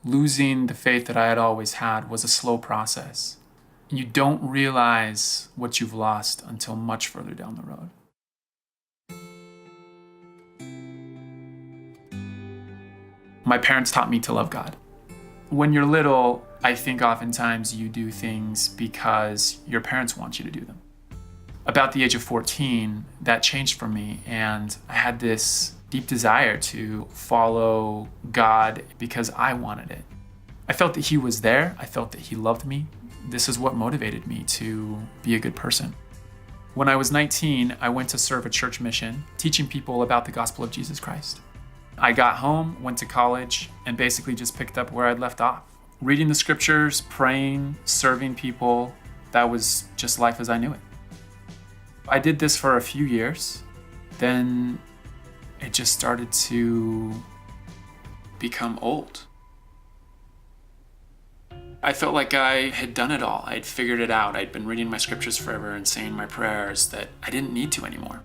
Losing the faith that I had always had was a slow process. You don't realize what you've lost until much further down the road. My parents taught me to love God. When you're little, I think oftentimes you do things because your parents want you to do them. About the age of 14, that changed for me, and I had this deep desire to follow God because I wanted it. I felt that He was there. I felt that He loved me. This is what motivated me to be a good person. When I was 19, I went to serve a church mission, teaching people about the gospel of Jesus Christ. I got home, went to college, and basically just picked up where I'd left off. Reading the scriptures, praying, serving people, that was just life as I knew it. I did this for a few years. Then it just started to become old. I felt like I had done it all. I'd figured it out. I'd been reading my scriptures forever and saying my prayers that I didn't need to anymore.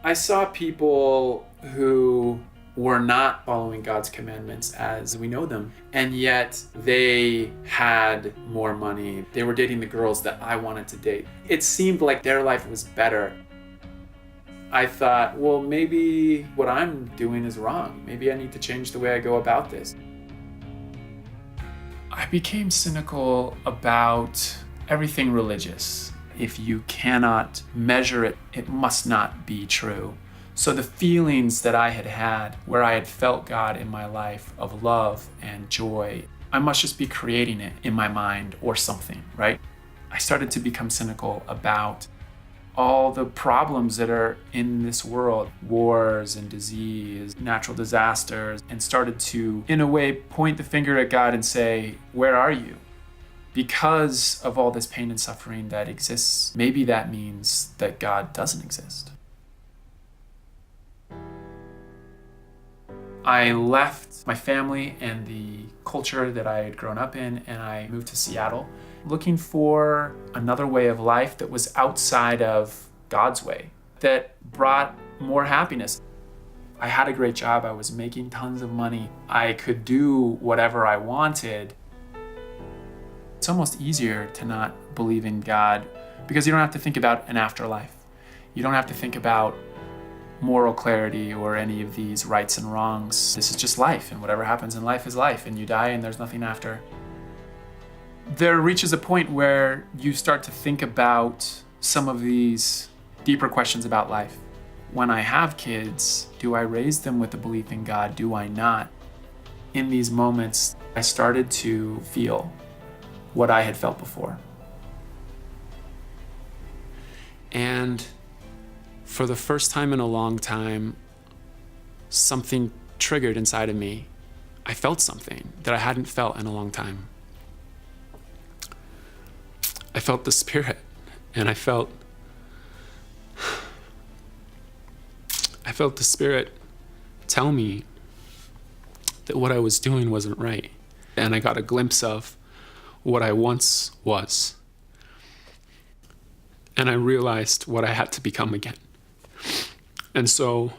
I saw people who were not following God's commandments as we know them, and yet they had more money. They were dating the girls that I wanted to date. It seemed like their life was better. I thought, well, maybe what I'm doing is wrong. Maybe I need to change the way I go about this. I became cynical about everything religious. If you cannot measure it, it must not be true. So the feelings that I had had, where I had felt God in my life of love and joy, I must just be creating it in my mind or something, right? I started to become cynical about all the problems that are in this world, wars and disease, natural disasters, and started to, in a way, point the finger at God and say, where are you? Because of all this pain and suffering that exists, maybe that means that God doesn't exist. I left my family and the culture that I had grown up in, and I moved to Seattle, looking for another way of life that was outside of God's way, that brought more happiness. I had a great job. I was making tons of money. I could do whatever I wanted. It's almost easier to not believe in God because you don't have to think about an afterlife. You don't have to think about moral clarity or any of these rights and wrongs. This is just life, and whatever happens in life is life, and you die and there's nothing after. There reaches a point where you start to think about some of these deeper questions about life. When I have kids, do I raise them with a belief in God? Do I not? In these moments, I started to feel what I had felt before. And for the first time in a long time, something triggered inside of me. I felt something that I hadn't felt in a long time. I felt the Spirit, and I felt the Spirit tell me that what I was doing wasn't right. And I got a glimpse of what I once was. And I realized what I had to become again. And so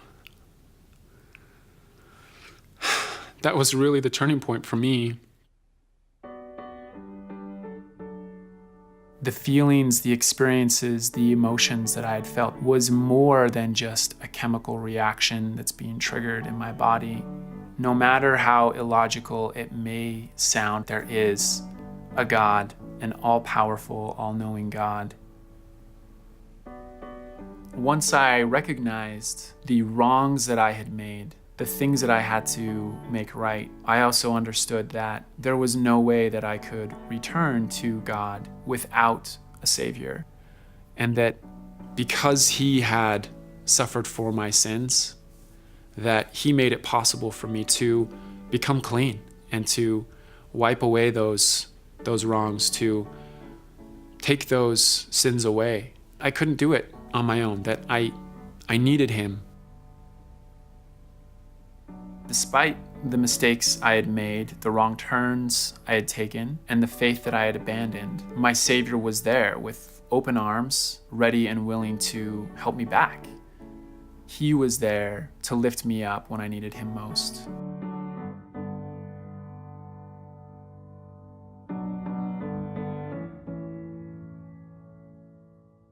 that was really the turning point for me. The feelings, the experiences, the emotions that I had felt was more than just a chemical reaction that's being triggered in my body. No matter how illogical it may sound, there is a God, an all-powerful, all-knowing God. Once I recognized the wrongs that I had made, the things that I had to make right, I also understood that there was no way that I could return to God without a Savior. And that because He had suffered for my sins, that He made it possible for me to become clean and to wipe away those wrongs, to take those sins away. I couldn't do it on my own, that I needed Him. Despite the mistakes I had made, the wrong turns I had taken, and the faith that I had abandoned, my Savior was there with open arms, ready and willing to help me back. He was there to lift me up when I needed Him most.